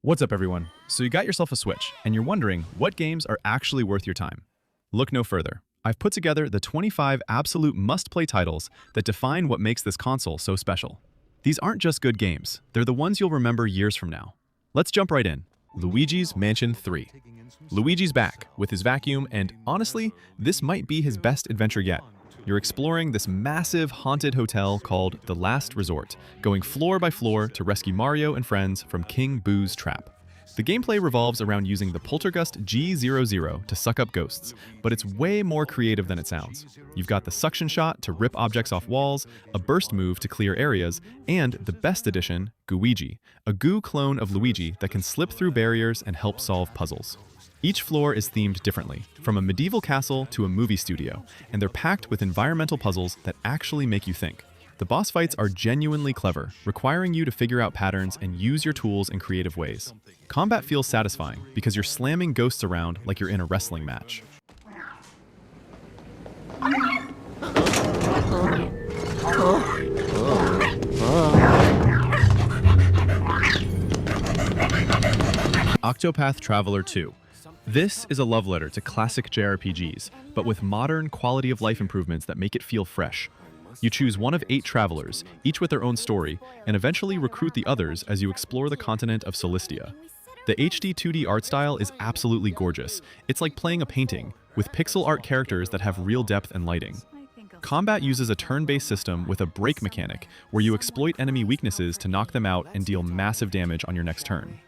What's up, everyone? So you got yourself a Switch, and you're wondering what games are actually worth your time. Look no further. I've put together the 25 absolute must-play titles that define what makes this console so special. These aren't just good games, they're the ones you'll remember years from now. Let's jump right in. Luigi's Mansion 3. Luigi's back, with his vacuum, and honestly, this might be his best adventure yet. You're exploring this massive haunted hotel called The Last Resort, going floor by floor to rescue Mario and friends from King Boo's trap. The gameplay revolves around using the Poltergust G00 to suck up ghosts, but it's way more creative than it sounds. You've got the suction shot to rip objects off walls, a burst move to clear areas, and the best addition, Gooigi, a goo clone of Luigi that can slip through barriers and help solve puzzles. Each floor is themed differently, from a medieval castle to a movie studio, and they're packed with environmental puzzles that actually make you think. The boss fights are genuinely clever, requiring you to figure out patterns and use your tools in creative ways. Combat feels satisfying because you're slamming ghosts around like you're in a wrestling match. Octopath Traveler 2. This is a love letter to classic JRPGs, but with modern quality-of-life improvements that make it feel fresh. You choose one of 8 travelers, each with their own story, and eventually recruit the others as you explore the continent of Solistia. The HD 2D art style is absolutely gorgeous. It's like playing a painting, with pixel art characters that have real depth and lighting. Combat uses a turn-based system with a break mechanic, where you exploit enemy weaknesses to knock them out and deal massive damage on your next turn.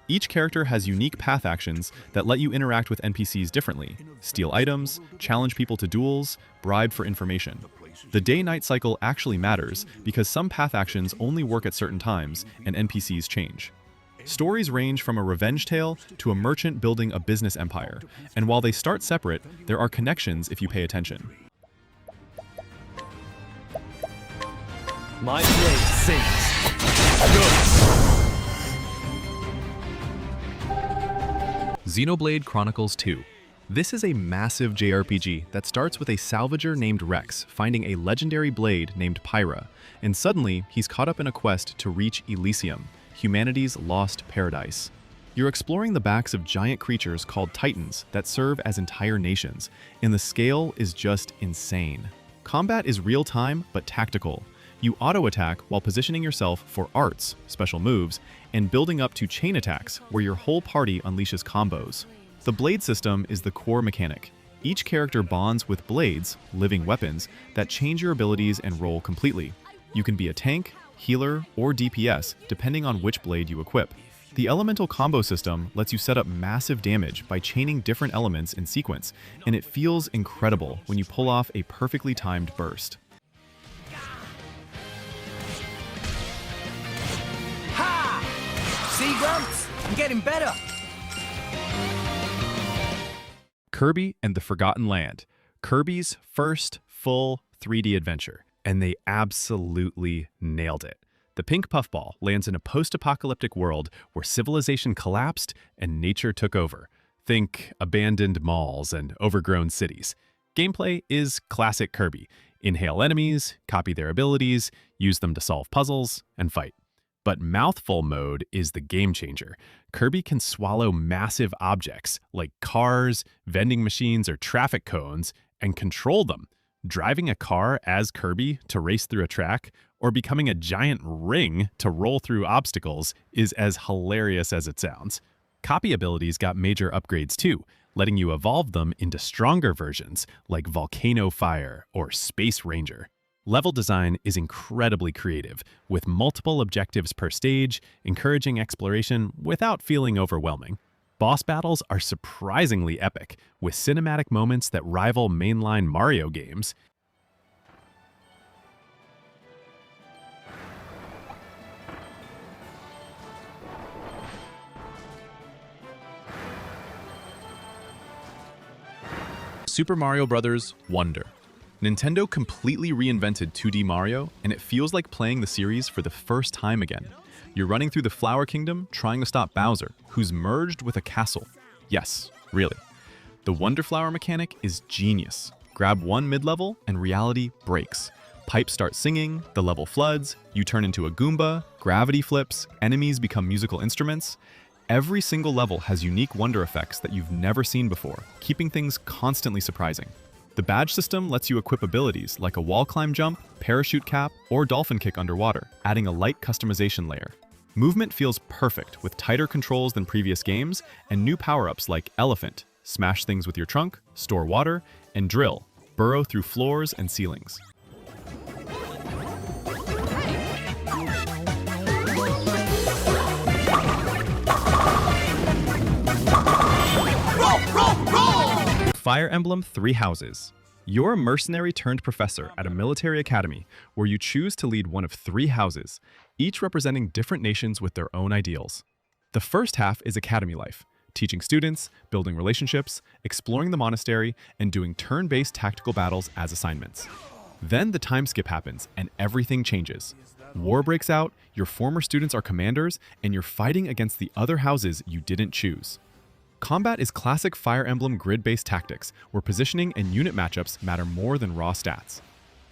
Each character has unique path actions that let you interact with NPCs differently, steal items, challenge people to duels, bribe for information. The day-night cycle actually matters because some path actions only work at certain times and NPCs change. Stories range from a revenge tale to a merchant building a business empire, and while they start separate, there are connections if you pay attention. My blade sings. Good. Xenoblade Chronicles 2. This is a massive JRPG that starts with a salvager named Rex finding a legendary blade named Pyra, and suddenly he's caught up in a quest to reach Elysium, humanity's lost paradise. You're exploring the backs of giant creatures called Titans that serve as entire nations, and the scale is just insane. Combat is real-time but tactical. You auto-attack while positioning yourself for arts, special moves, and building up to chain attacks where your whole party unleashes combos. The blade system is the core mechanic. Each character bonds with blades, living weapons, that change your abilities and role completely. You can be a tank, healer, or DPS, depending on which blade you equip. The elemental combo system lets you set up massive damage by chaining different elements in sequence, and it feels incredible when you pull off a perfectly timed burst. See, Grumps? I'm getting better. Kirby and the Forgotten Land, Kirby's first full 3D adventure, and they absolutely nailed it. The pink puffball lands in a post-apocalyptic world where civilization collapsed and nature took over. Think abandoned malls and overgrown cities. Gameplay is classic Kirby. Inhale enemies, copy their abilities, use them to solve puzzles, and fight. But Mouthful mode is the game changer. Kirby can swallow massive objects like cars, vending machines, or traffic cones and control them. Driving a car as Kirby to race through a track or becoming a giant ring to roll through obstacles is as hilarious as it sounds. Copy abilities got major upgrades too, letting you evolve them into stronger versions like Volcano Fire or Space Ranger. Level design is incredibly creative, with multiple objectives per stage, encouraging exploration without feeling overwhelming. Boss battles are surprisingly epic, with cinematic moments that rival mainline Mario games. Super Mario Bros. Wonder. Nintendo completely reinvented 2D Mario, and it feels like playing the series for the first time again. You're running through the Flower Kingdom trying to stop Bowser, who's merged with a castle. Yes, really. The Wonder Flower mechanic is genius. Grab one mid-level and reality breaks. Pipes start singing, the level floods, you turn into a Goomba, gravity flips, enemies become musical instruments. Every single level has unique wonder effects that you've never seen before, keeping things constantly surprising. The badge system lets you equip abilities like a wall climb jump, parachute cap, or dolphin kick underwater, adding a light customization layer. Movement feels perfect with tighter controls than previous games and new power-ups like Elephant, smash things with your trunk, store water, and Drill, burrow through floors and ceilings. Fire Emblem Three Houses. You're a mercenary turned professor at a military academy where you choose to lead one of three houses, each representing different nations with their own ideals. The first half is academy life, teaching students, building relationships, exploring the monastery, and doing turn-based tactical battles as assignments. Then the time skip happens and everything changes. War breaks out, your former students are commanders, and you're fighting against the other houses you didn't choose. Combat is classic Fire Emblem grid-based tactics, where positioning and unit matchups matter more than raw stats.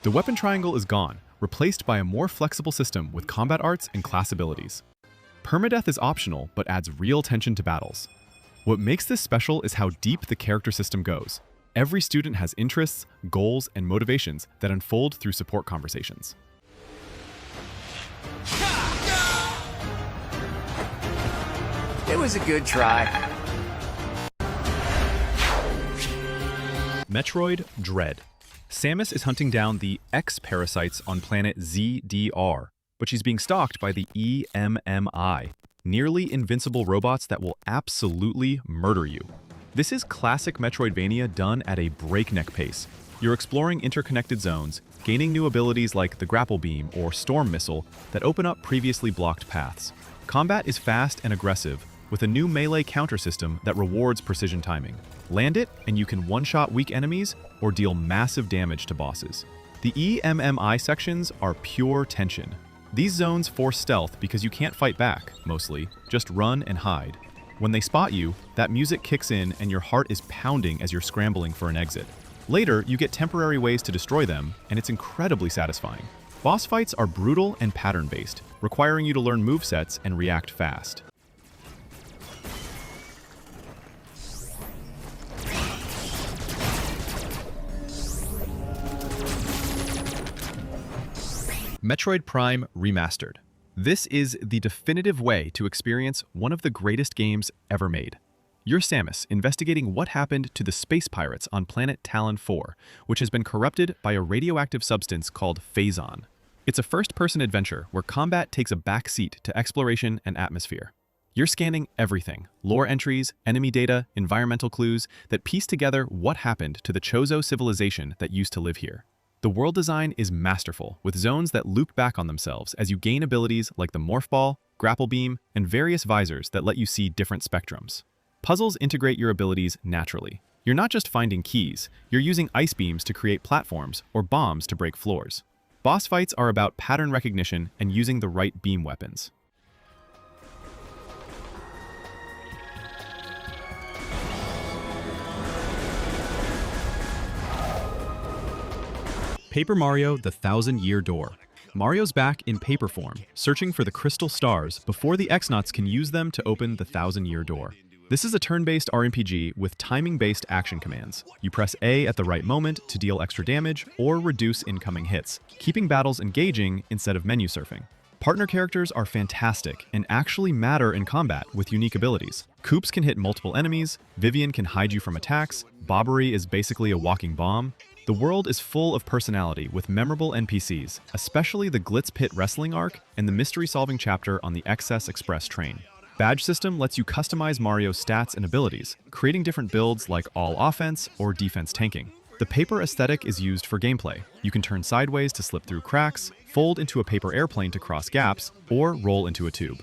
The weapon triangle is gone, replaced by a more flexible system with combat arts and class abilities. Permadeath is optional, but adds real tension to battles. What makes this special is how deep the character system goes. Every student has interests, goals, and motivations that unfold through support conversations. It was a good try. Metroid Dread. Samus is hunting down the X-parasites on planet ZDR, but she's being stalked by the EMMI, nearly invincible robots that will absolutely murder you. This is classic Metroidvania done at a breakneck pace. You're exploring interconnected zones, gaining new abilities like the Grapple Beam or Storm Missile that open up previously blocked paths. Combat is fast and aggressive, with a new melee counter system that rewards precision timing. Land it, and you can one-shot weak enemies or deal massive damage to bosses. The EMMI sections are pure tension. These zones force stealth because you can't fight back, mostly, just run and hide. When they spot you, that music kicks in and your heart is pounding as you're scrambling for an exit. Later, you get temporary ways to destroy them, and it's incredibly satisfying. Boss fights are brutal and pattern-based, requiring you to learn movesets and react fast. Metroid Prime Remastered. This is the definitive way to experience one of the greatest games ever made. You're Samus, investigating what happened to the space pirates on planet Talon 4, which has been corrupted by a radioactive substance called Phazon. It's a first-person adventure where combat takes a back seat to exploration and atmosphere. You're scanning everything, lore entries, enemy data, environmental clues, that piece together what happened to the Chozo civilization that used to live here. The world design is masterful, with zones that loop back on themselves as you gain abilities like the Morph Ball, Grapple Beam, and various visors that let you see different spectrums. Puzzles integrate your abilities naturally. You're not just finding keys, you're using ice beams to create platforms or bombs to break floors. Boss fights are about pattern recognition and using the right beam weapons. Paper Mario: The Thousand-Year Door. Mario's back in paper form, searching for the crystal stars before the X-Nauts can use them to open the Thousand-Year Door. This is a turn-based RPG with timing-based action commands. You press A at the right moment to deal extra damage or reduce incoming hits, keeping battles engaging instead of menu surfing. Partner characters are fantastic and actually matter in combat with unique abilities. Koops can hit multiple enemies, Vivian can hide you from attacks, Bobbery is basically a walking bomb. The world is full of personality with memorable NPCs, especially the Glitz Pit wrestling arc and the mystery-solving chapter on the XS Express train. Badge system lets you customize Mario's stats and abilities, creating different builds like all offense or defense tanking. The paper aesthetic is used for gameplay. You can turn sideways to slip through cracks, fold into a paper airplane to cross gaps, or roll into a tube.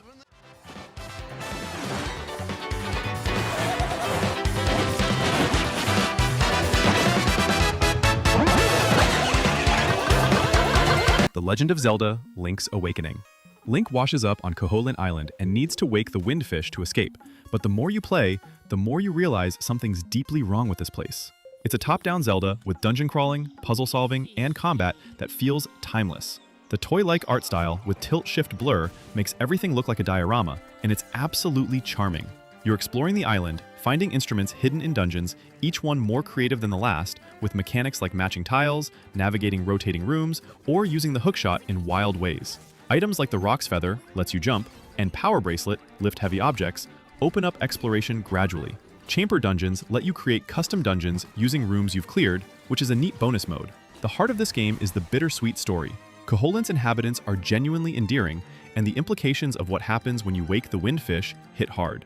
The Legend of Zelda: Link's Awakening. Link washes up on Koholint Island and needs to wake the Windfish to escape, but the more you play, the more you realize something's deeply wrong with this place. It's a top-down Zelda with dungeon crawling, puzzle solving, and combat that feels timeless. The toy-like art style with tilt-shift blur makes everything look like a diorama, and it's absolutely charming. You're exploring the island, finding instruments hidden in dungeons, each one more creative than the last, with mechanics like matching tiles, navigating rotating rooms, or using the hookshot in wild ways. Items like the Rock's Feather lets you jump, and Power Bracelet, lift heavy objects, open up exploration gradually. Chamber dungeons let you create custom dungeons using rooms you've cleared, which is a neat bonus mode. The heart of this game is the bittersweet story. Koholin's inhabitants are genuinely endearing, and the implications of what happens when you wake the windfish hit hard.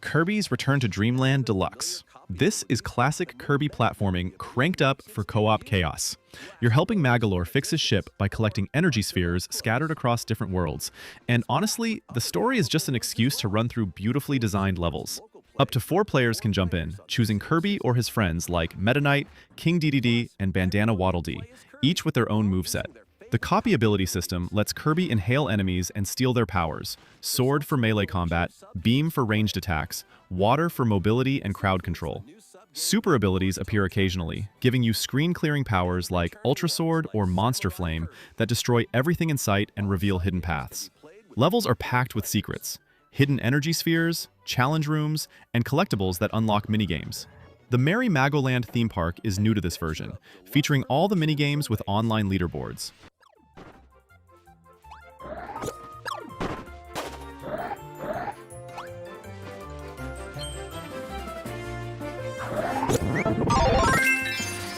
Kirby's Return to Dreamland Deluxe. This is classic Kirby platforming cranked up for co-op chaos. You're helping Magolor fix his ship by collecting energy spheres scattered across different worlds. And honestly, the story is just an excuse to run through beautifully designed levels. Up to 4 players can jump in, choosing Kirby or his friends like Meta Knight, King Dedede, and Bandana Waddle Dee, each with their own moveset. The copy ability system lets Kirby inhale enemies and steal their powers: sword for melee combat, beam for ranged attacks, water for mobility and crowd control. Super abilities appear occasionally, giving you screen-clearing powers like Ultra Sword or Monster Flame that destroy everything in sight and reveal hidden paths. Levels are packed with secrets, hidden energy spheres, challenge rooms, and collectibles that unlock minigames. The Merry Magoland theme park is new to this version, featuring all the minigames with online leaderboards.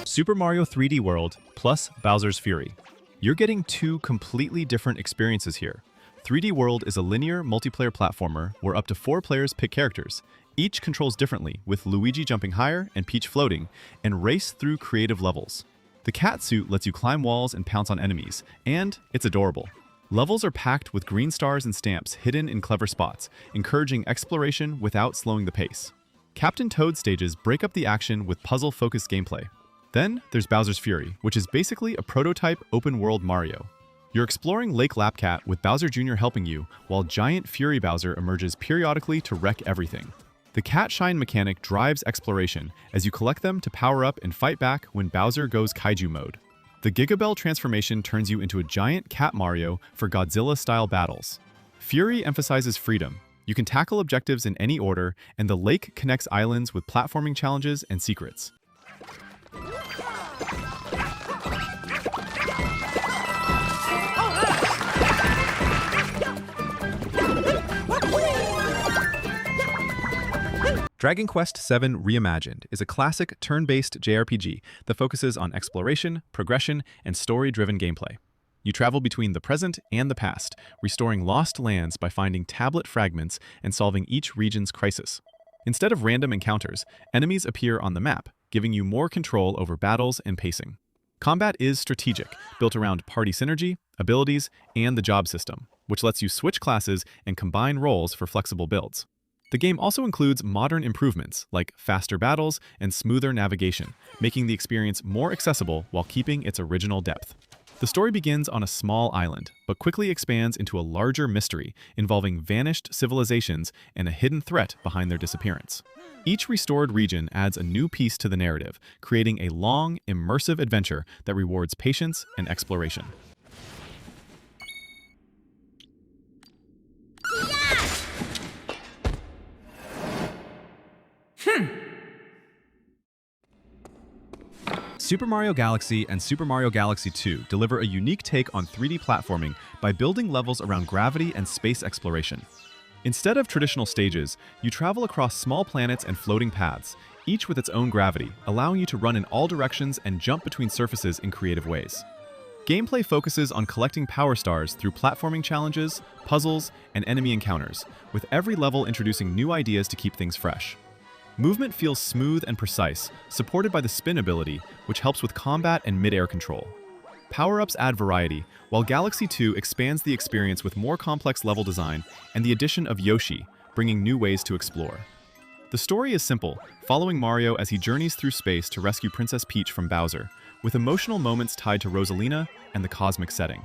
Super Mario 3D World plus Bowser's Fury. You're getting 2 completely different experiences here. 3D World is a linear multiplayer platformer where up to 4 players pick characters. Each controls differently, with Luigi jumping higher and Peach floating, and race through creative levels. The cat suit lets you climb walls and pounce on enemies, and it's adorable. Levels are packed with green stars and stamps hidden in clever spots, encouraging exploration without slowing the pace. Captain Toad stages break up the action with puzzle-focused gameplay. Then there's Bowser's Fury, which is basically a prototype open-world Mario. You're exploring Lake Lapcat with Bowser Jr. helping you, while giant Fury Bowser emerges periodically to wreck everything. The Cat Shine mechanic drives exploration as you collect them to power up and fight back when Bowser goes Kaiju mode. The Gigabell transformation turns you into a giant Cat Mario for Godzilla-style battles. Fury emphasizes freedom. You can tackle objectives in any order, and the lake connects islands with platforming challenges and secrets. Dragon Quest VII Reimagined is a classic turn-based JRPG that focuses on exploration, progression, and story-driven gameplay. You travel between the present and the past, restoring lost lands by finding tablet fragments and solving each region's crisis. Instead of random encounters, enemies appear on the map, giving you more control over battles and pacing. Combat is strategic, built around party synergy, abilities, and the job system, which lets you switch classes and combine roles for flexible builds. The game also includes modern improvements like faster battles and smoother navigation, making the experience more accessible while keeping its original depth. The story begins on a small island, but quickly expands into a larger mystery involving vanished civilizations and a hidden threat behind their disappearance. Each restored region adds a new piece to the narrative, creating a long, immersive adventure that rewards patience and exploration. Super Mario Galaxy and Super Mario Galaxy 2 deliver a unique take on 3D platforming by building levels around gravity and space exploration. Instead of traditional stages, you travel across small planets and floating paths, each with its own gravity, allowing you to run in all directions and jump between surfaces in creative ways. Gameplay focuses on collecting power stars through platforming challenges, puzzles, and enemy encounters, with every level introducing new ideas to keep things fresh. Movement feels smooth and precise, supported by the spin ability, which helps with combat and mid-air control. Power-ups add variety, while Galaxy 2 expands the experience with more complex level design and the addition of Yoshi, bringing new ways to explore. The story is simple, following Mario as he journeys through space to rescue Princess Peach from Bowser, with emotional moments tied to Rosalina and the cosmic setting.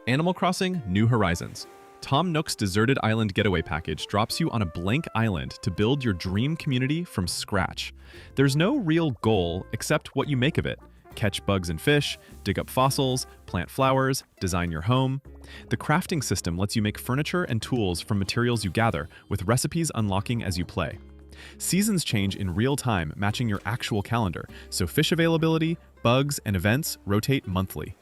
Animal Crossing: New Horizons. Tom Nook's deserted island getaway package drops you on a blank island to build your dream community from scratch. There's no real goal except what you make of it. Catch bugs and fish, dig up fossils, plant flowers, design your home. The crafting system lets you make furniture and tools from materials you gather, with recipes unlocking as you play. Seasons change in real time, matching your actual calendar, so fish availability, bugs, and events rotate monthly.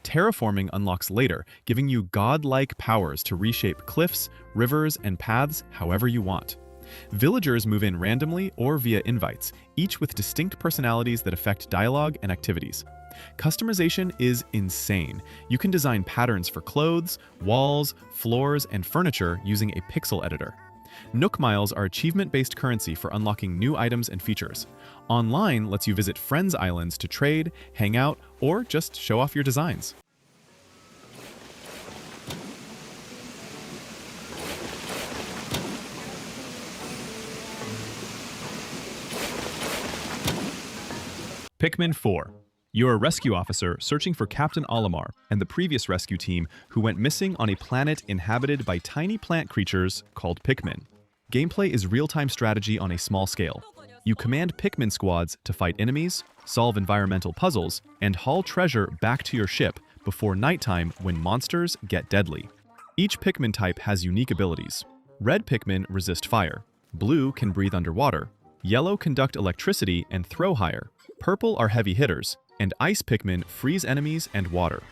Terraforming unlocks later, giving you godlike powers to reshape cliffs, rivers, and paths however you want. Villagers move in randomly or via invites, each with distinct personalities that affect dialogue and activities. Customization is insane. You can design patterns for clothes, walls, floors, and furniture using a pixel editor. Nook Miles are achievement-based currency for unlocking new items and features. Online lets you visit friends' islands to trade, hang out, or just show off your designs. Pikmin 4. You're a rescue officer searching for Captain Olimar and the previous rescue team who went missing on a planet inhabited by tiny plant creatures called Pikmin. Gameplay is real-time strategy on a small scale. You command Pikmin squads to fight enemies, solve environmental puzzles, and haul treasure back to your ship before nighttime when monsters get deadly. Each Pikmin type has unique abilities. Red Pikmin resist fire, blue can breathe underwater, yellow conduct electricity and throw higher, purple are heavy hitters, and ice Pikmin freeze enemies and water.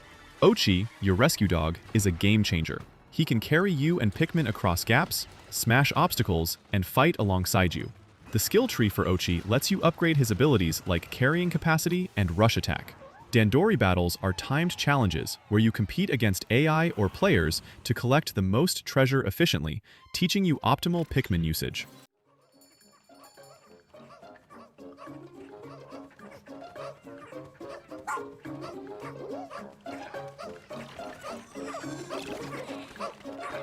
Ochi, your rescue dog, is a game changer. He can carry you and Pikmin across gaps, smash obstacles, and fight alongside you. The skill tree for Ochi lets you upgrade his abilities like carrying capacity and rush attack. Dandori battles are timed challenges where you compete against AI or players to collect the most treasure efficiently, teaching you optimal Pikmin usage.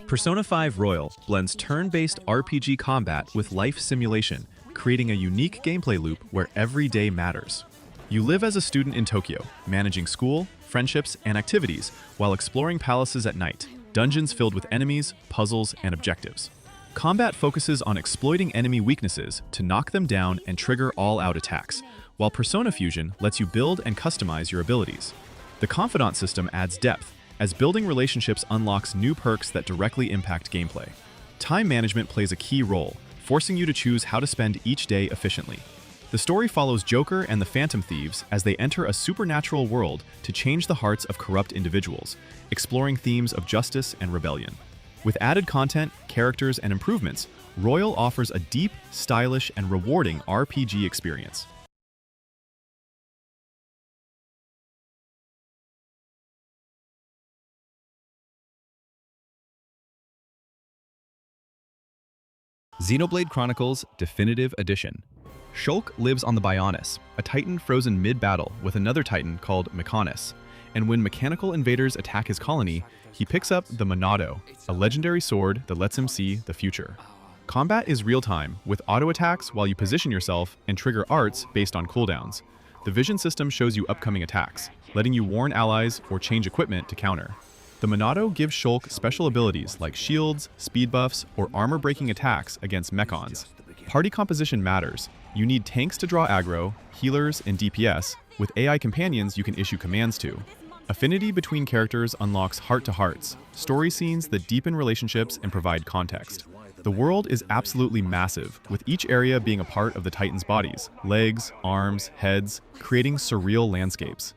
Persona 5 Royal blends turn-based RPG combat with life simulation, creating a unique gameplay loop where every day matters. You live as a student in Tokyo, managing school, friendships, and activities while exploring palaces at night, dungeons filled with enemies, puzzles, and objectives. Combat focuses on exploiting enemy weaknesses to knock them down and trigger all-out attacks, while Persona Fusion lets you build and customize your abilities. The Confidant system adds depth, as building relationships unlocks new perks that directly impact gameplay. Time management plays a key role, forcing you to choose how to spend each day efficiently. The story follows Joker and the Phantom Thieves as they enter a supernatural world to change the hearts of corrupt individuals, exploring themes of justice and rebellion. With added content, characters, and improvements, Royal offers a deep, stylish, and rewarding RPG experience. Xenoblade Chronicles Definitive Edition. Shulk lives on the Bionis, a titan frozen mid-battle with another titan called Mechonis, and when mechanical invaders attack his colony, he picks up the Monado, a legendary sword that lets him see the future. Combat is real-time, with auto-attacks while you position yourself and trigger arts based on cooldowns. The vision system shows you upcoming attacks, letting you warn allies or change equipment to counter. The Monado gives Shulk special abilities like shields, speed buffs, or armor-breaking attacks against mechons. Party composition matters. You need tanks to draw aggro, healers, and DPS, with AI companions you can issue commands to. Affinity between characters unlocks heart-to-hearts, story scenes that deepen relationships and provide context. The world is absolutely massive, with each area being a part of the Titan's bodies, legs, arms, heads, creating surreal landscapes.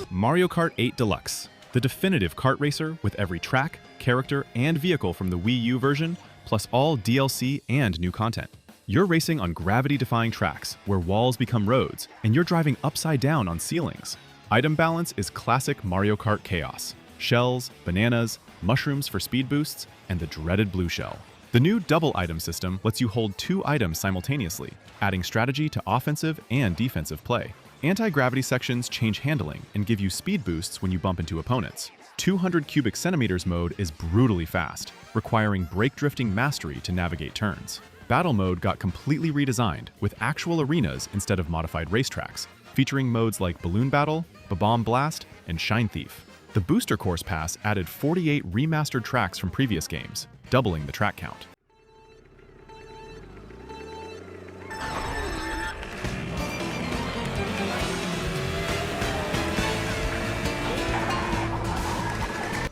Mario Kart 8 Deluxe, the definitive kart racer with every track, character, and vehicle from the Wii U version, plus all DLC and new content. You're racing on gravity-defying tracks where walls become roads, and you're driving upside down on ceilings. Item balance is classic Mario Kart chaos. Shells, bananas, mushrooms for speed boosts, and the dreaded blue shell. The new double item system lets you hold 2 items simultaneously, adding strategy to offensive and defensive play. Anti-gravity sections change handling and give you speed boosts when you bump into opponents. 200 cubic centimeters mode is brutally fast, requiring brake drifting mastery to navigate turns. Battle mode got completely redesigned with actual arenas instead of modified racetracks, featuring modes like Balloon Battle, Bomb Blast, and Shine Thief. The Booster Course Pass added 48 remastered tracks from previous games, doubling the track count.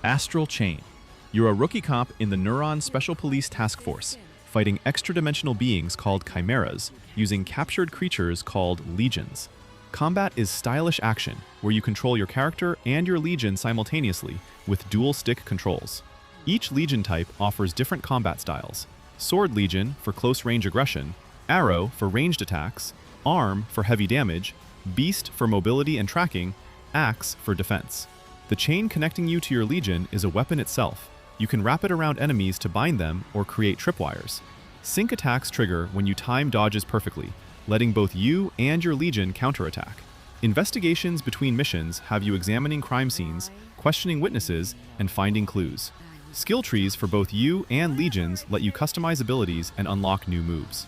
Astral Chain. You're a rookie cop in the Neuron Special Police Task Force, fighting extra-dimensional beings called chimeras, using captured creatures called legions. Combat is stylish action, where you control your character and your legion simultaneously with dual-stick controls. Each legion type offers different combat styles. Sword Legion for close-range aggression, Arrow for ranged attacks, Arm for heavy damage, Beast for mobility and tracking, Axe for defense. The chain connecting you to your legion is a weapon itself. You can wrap it around enemies to bind them or create tripwires. Sync attacks trigger when you time dodges perfectly, letting both you and your legion counterattack. Investigations between missions have you examining crime scenes, questioning witnesses, and finding clues. Skill trees for both you and legions let you customize abilities and unlock new moves.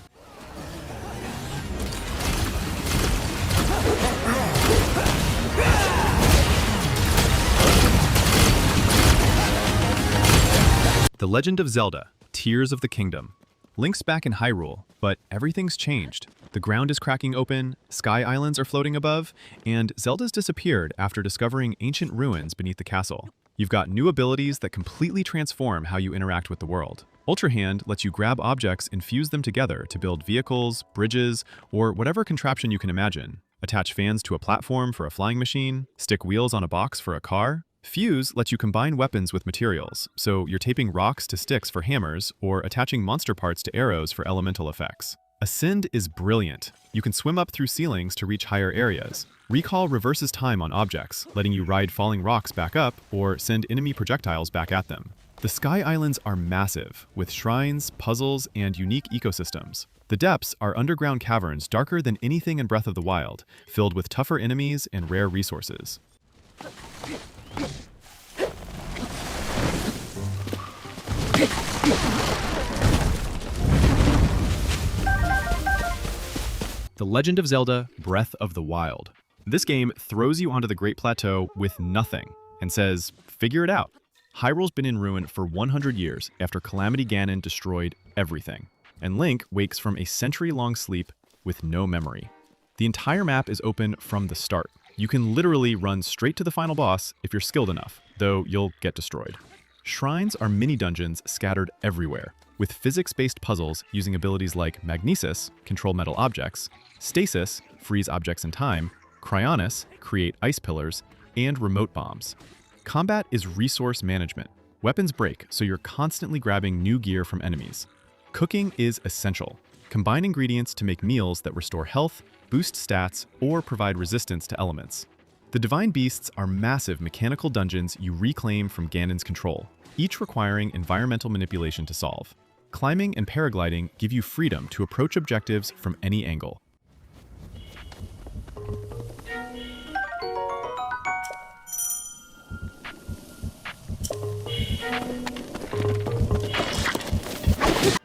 The Legend of Zelda: Tears of the Kingdom. Link's back in Hyrule, but everything's changed. The ground is cracking open, sky islands are floating above, and Zelda's disappeared after discovering ancient ruins beneath the castle. You've got new abilities that completely transform how you interact with the world. Ultra Hand lets you grab objects and fuse them together to build vehicles, bridges, or whatever contraption you can imagine. Attach fans to a platform for a flying machine, stick wheels on a box for a car. Fuse lets you combine weapons with materials, so you're taping rocks to sticks for hammers or attaching monster parts to arrows for elemental effects. Ascend is brilliant. You can swim up through ceilings to reach higher areas. Recall reverses time on objects, letting you ride falling rocks back up or send enemy projectiles back at them. The Sky Islands are massive, with shrines, puzzles, and unique ecosystems. The depths are underground caverns darker than anything in Breath of the Wild, filled with tougher enemies and rare resources. The Legend of Zelda: Breath of the Wild. This game throws you onto the Great Plateau with nothing and says, figure it out. Hyrule's been in ruin for 100 years after Calamity Ganon destroyed everything, and Link wakes from a century-long sleep with no memory. The entire map is open from the start. You can literally run straight to the final boss if you're skilled enough, though you'll get destroyed. Shrines are mini-dungeons scattered everywhere, with physics-based puzzles using abilities like Magnesis, control metal objects, Stasis, freeze objects in time, Cryonis, create ice pillars, and remote bombs. Combat is resource management. Weapons break, so you're constantly grabbing new gear from enemies. Cooking is essential. Combine ingredients to make meals that restore health, boost stats, or provide resistance to elements. The Divine Beasts are massive mechanical dungeons you reclaim from Ganon's control, each requiring environmental manipulation to solve. Climbing and paragliding give you freedom to approach objectives from any angle.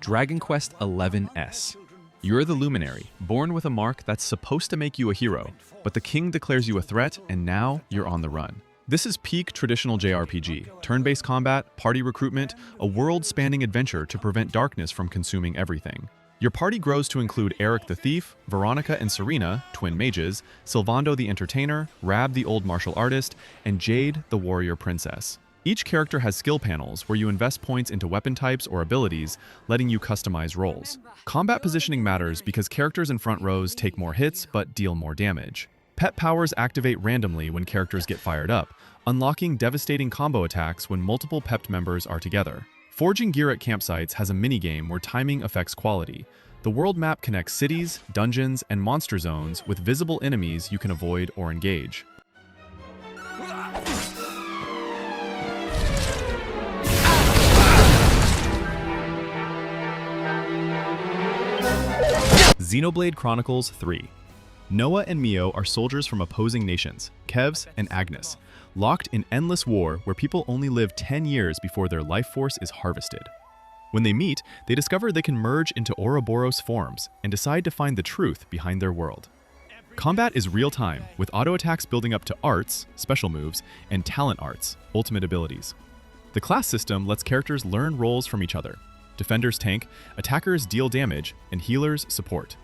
Dragon Quest XI-S. You're the Luminary, born with a mark that's supposed to make you a hero, but the king declares you a threat, and now you're on the run. This is peak traditional JRPG, turn-based combat, party recruitment, a world-spanning adventure to prevent darkness from consuming everything. Your party grows to include Eric the Thief, Veronica and Serena, twin mages, Sylvando the Entertainer, Rab the Old Martial Artist, and Jade the Warrior Princess. Each character has skill panels where you invest points into weapon types or abilities, letting you customize roles. Combat positioning matters because characters in front rows take more hits but deal more damage. Pet powers activate randomly when characters get fired up, unlocking devastating combo attacks when multiple Pept members are together. Forging gear at campsites has a minigame where timing affects quality. The world map connects cities, dungeons, and monster zones with visible enemies you can avoid or engage. Xenoblade Chronicles 3. Noah and Mio are soldiers from opposing nations, Kevs and Agnes, locked in endless war where people only live 10 years before their life force is harvested. When they meet, they discover they can merge into Ouroboros forms and decide to find the truth behind their world. Combat is real-time, with auto attacks building up to arts, special moves, and talent arts, ultimate abilities. The class system lets characters learn roles from each other. Defenders tank, attackers deal damage, and healers support.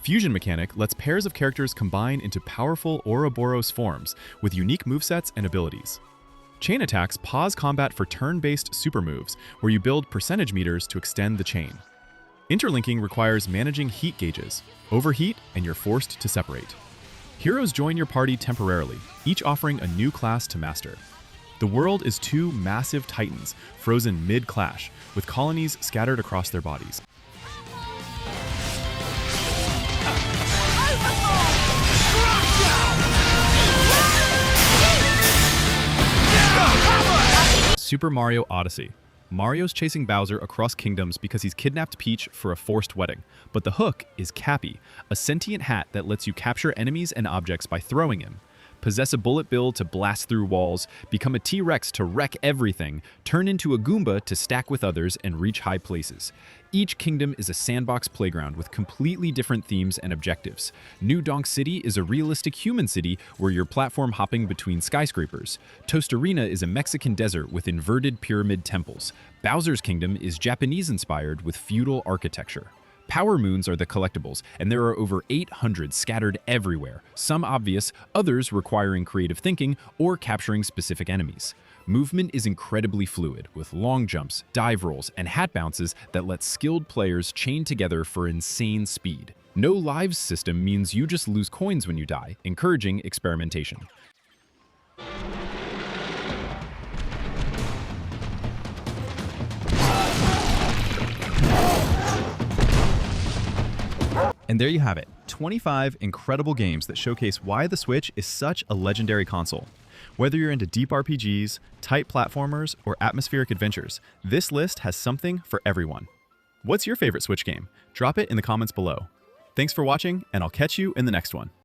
Fusion mechanic lets pairs of characters combine into powerful Ouroboros forms with unique movesets and abilities. Chain attacks pause combat for turn-based super moves, where you build percentage meters to extend the chain. Interlinking requires managing heat gauges. Overheat, and you're forced to separate. Heroes join your party temporarily, each offering a new class to master. The world is two massive titans, frozen mid-clash, with colonies scattered across their bodies. Super Mario Odyssey. Mario's chasing Bowser across kingdoms because he's kidnapped Peach for a forced wedding. But the hook is Cappy, a sentient hat that lets you capture enemies and objects by throwing him. Possess a bullet bill to blast through walls, become a T-Rex to wreck everything, turn into a Goomba to stack with others and reach high places. Each kingdom is a sandbox playground with completely different themes and objectives. New Donk City is a realistic human city where you're platform hopping between skyscrapers. Toast Arena is a Mexican desert with inverted pyramid temples. Bowser's Kingdom is Japanese-inspired with feudal architecture. Power Moons are the collectibles, and there are over 800 scattered everywhere, some obvious, others requiring creative thinking or capturing specific enemies. Movement is incredibly fluid, with long jumps, dive rolls, and hat bounces that let skilled players chain together for insane speed. No lives system means you just lose coins when you die, encouraging experimentation. And there you have it, 25 incredible games that showcase why the Switch is such a legendary console. Whether you're into deep RPGs, tight platformers, or atmospheric adventures, this list has something for everyone. What's your favorite Switch game? Drop it in the comments below. Thanks for watching, and I'll catch you in the next one.